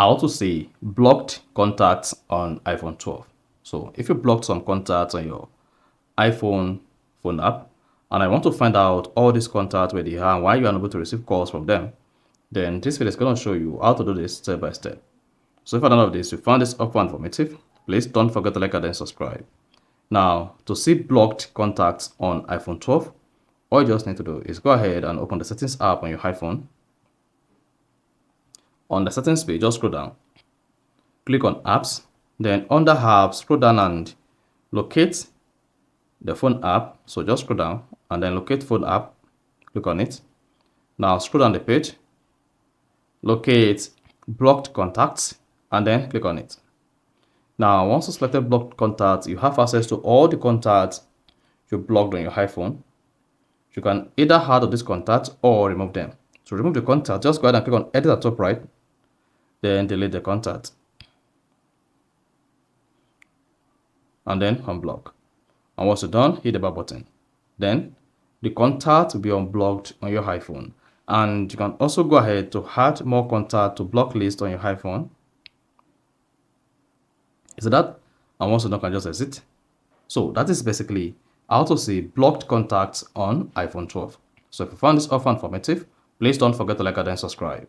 how to see blocked contacts on iPhone 12. So if you blocked some contacts on your iPhone phone app, and I want to find out all these contacts where they are and why you are unable to receive calls from them, then this video is going to show you how to do this step by step. So if at the end of this you found this helpful and informative, please don't forget to like and then subscribe. Now, to see blocked contacts on iPhone 12, all you just need to do is go ahead and open the settings app on your iPhone. On the settings page, just scroll down, click on apps, then under apps, scroll down and locate the phone app. So just scroll down and then locate phone app, click on it. Now scroll down the page, locate blocked contacts and then click on it. Now once you selected blocked contacts, you have access to all the contacts you blocked on your iPhone. You can either add to these contacts or remove them. To remove the contact, just go ahead and click on edit at top right, then delete the contact and then unblock. And once you're done, hit the back button. Then the contact will be unblocked on your iPhone. And you can also go ahead to add more contact to block list on your iPhone. Is that? And once you're done, you can just exit. So that is basically how to see blocked contacts on iPhone 12. So if you found this offer informative, please don't forget to like and then subscribe.